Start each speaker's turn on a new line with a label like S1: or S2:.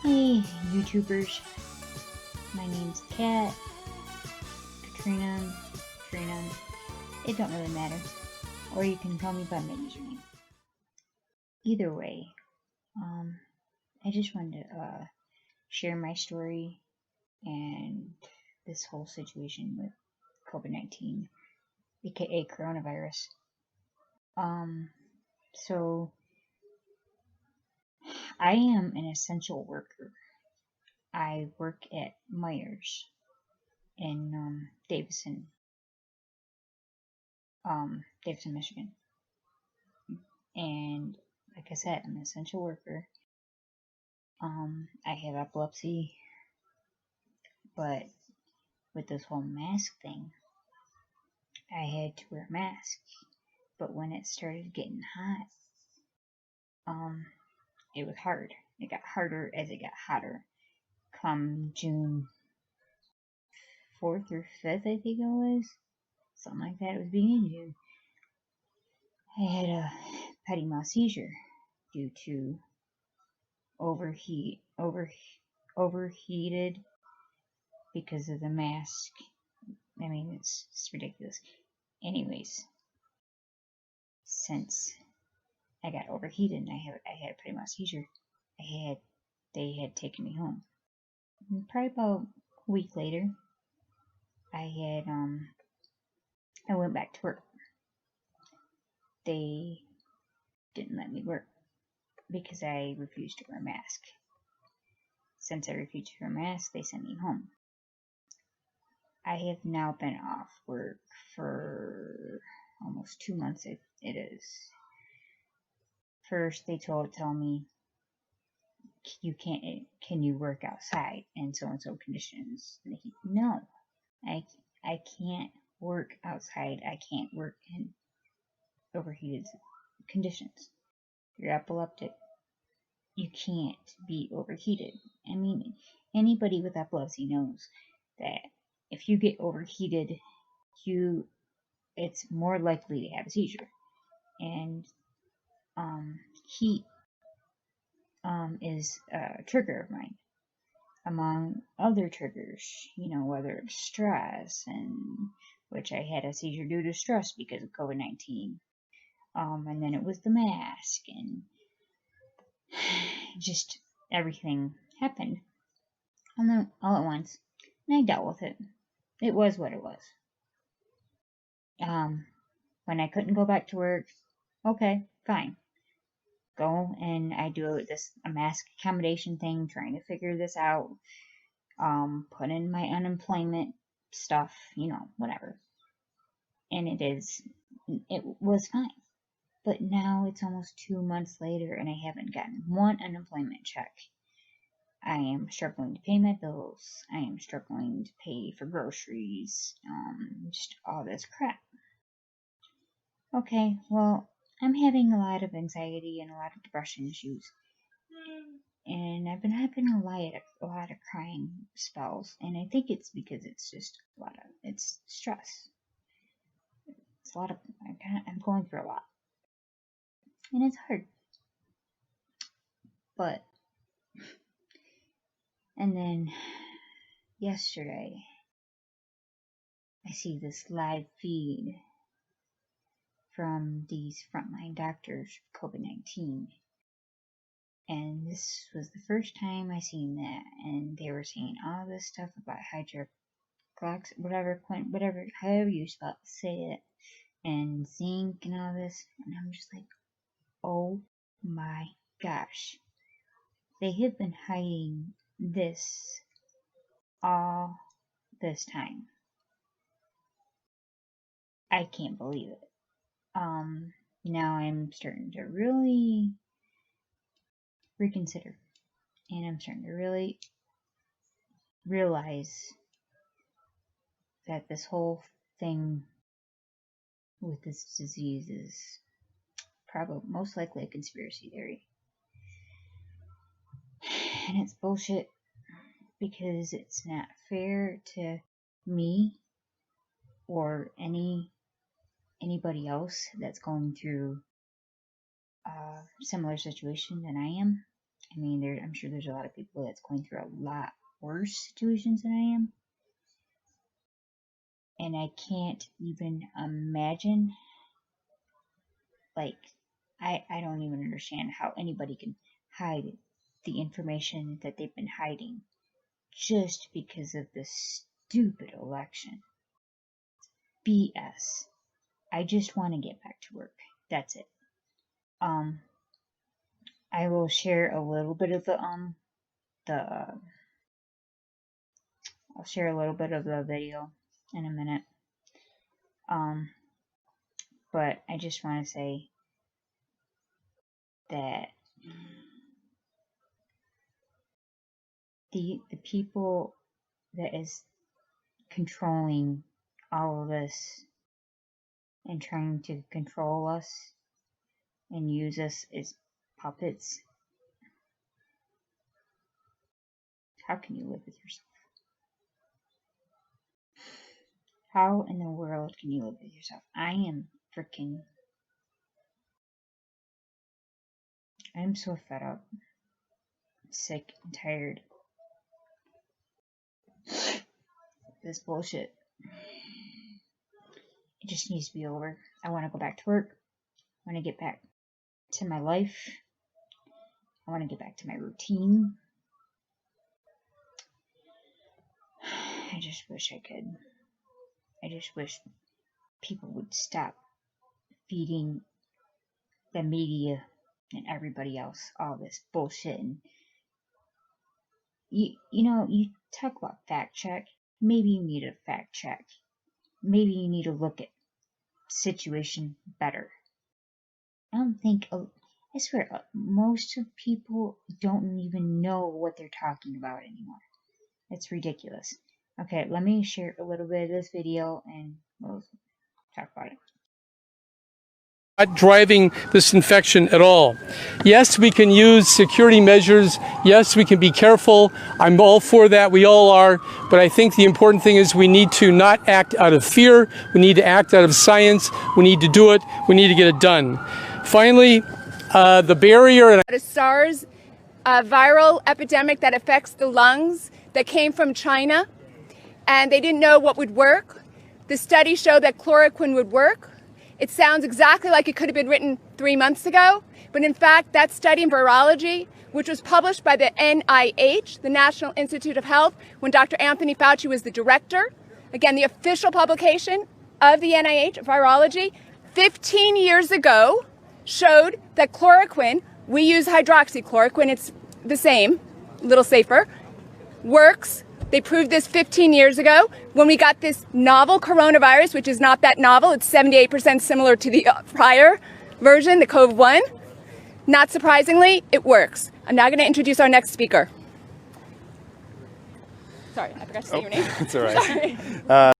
S1: Hey, YouTubers. My name's Kat, Katrina, Trina. It don't really matter. Or you can call me by my username. Either way, I just wanted to share my story and this whole situation with COVID-19, aka coronavirus. So I am an essential worker. I work at Myers in Davison, Michigan. And like I said, I'm an essential worker. I have epilepsy, but with this whole mask thing, I had to wear a mask. But when it started getting hot, it was hard. It got harder as it got hotter. Come June 4th or 5th, I think it was, something like that. It was beginning of June. I had a petit mal seizure due to overheated because of the mask. I mean, it's ridiculous. Anyways, since I got overheated and I had a pretty much seizure, they had taken me home. And probably about a week later, I went back to work. They didn't let me work because I refused to wear a mask. Since I refused to wear a mask, they sent me home. I have now been off work for almost 2 months. It is. First, they tell me can you work outside in so and so conditions? No, I can't work outside. I can't work in overheated conditions. You're epileptic. You can't be overheated. I mean, anybody with epilepsy knows that if you get overheated, it's more likely to have a seizure. And heat is a trigger of mine, among other triggers, whether it's stress, and which I had a seizure due to stress because of COVID-19. And then it was the mask, and just everything happened all at once, and I dealt with it. It was what it was. When I couldn't go back to work, okay, fine. Go and I do a mask accommodation thing, trying to figure this out. Put in my unemployment stuff, whatever. And it was fine. But now it's almost 2 months later and I haven't gotten one unemployment check. I am struggling to pay my bills. I am struggling to pay for groceries. Just all this crap. Okay, well, I'm having a lot of anxiety and a lot of depression issues. And I've been having a lot of crying spells, and I think it's because it's just it's stress. It's a lot of, I'm going through a lot, and it's hard. And then yesterday, I see this live feed from these frontline doctors for COVID-19. And this was the first time I seen that, and they were saying all this stuff about hydroxy, whatever, however you say it, and zinc and all this, and I'm just like, oh my gosh, they have been hiding this all this time. I can't believe it. Now I'm starting to really reconsider, and I'm starting to really realize that this whole thing with this disease is probably most likely a conspiracy theory. And it's bullshit because it's not fair to me or anybody else that's going through a similar situation than I am. I mean, I'm sure there's a lot of people that's going through a lot worse situations than I am. And I can't even imagine, like, I don't even understand how anybody can hide the information that they've been hiding just because of this stupid election. BS. I just want to get back to work. That's it. I will share a little bit of I'll share a little bit of the video in a minute. But I just want to say that the people that is controlling all of this and trying to control us and use us as puppets, how can you live with yourself? How in the world can you live with yourself? I'm so fed up, sick and tired of this bullshit. It just needs to be over. I want to go back to work. I want to get back to my life. I want to get back to my routine. I just wish I could. I just wish people would stop feeding the media and everybody else all this bullshit. And you talk about fact check. Maybe you need a fact check. Maybe you need to look at situation better. I swear, most of people don't even know what they're talking about anymore. It's ridiculous. Okay, let me share a little bit of this video and we'll talk about it.
S2: Not driving this infection at all. Yes, we can use security measures. Yes, we can be careful. I'm all for that. We all are. But I think the important thing is we need to not act out of fear. We need to act out of science. We need to do it. We need to get it done. Finally, the barrier.
S3: A SARS viral epidemic that affects the lungs that came from China, and they didn't know what would work. The study showed that chloroquine would work. It sounds exactly like it could have been written 3 months ago, but in fact, that study in virology, which was published by the NIH, the National Institute of Health, when Dr. Anthony Fauci was the director, again, the official publication of the NIH of virology, 15 years ago, showed that chloroquine, we use hydroxychloroquine, it's the same, a little safer, works. They proved this 15 years ago when we got this novel coronavirus, which is not that novel. It's 78% similar to the prior version, the COVID-1. Not surprisingly, it works. I'm now going to introduce our next speaker. Sorry, I forgot to say your name.
S4: It's all right.
S3: Sorry.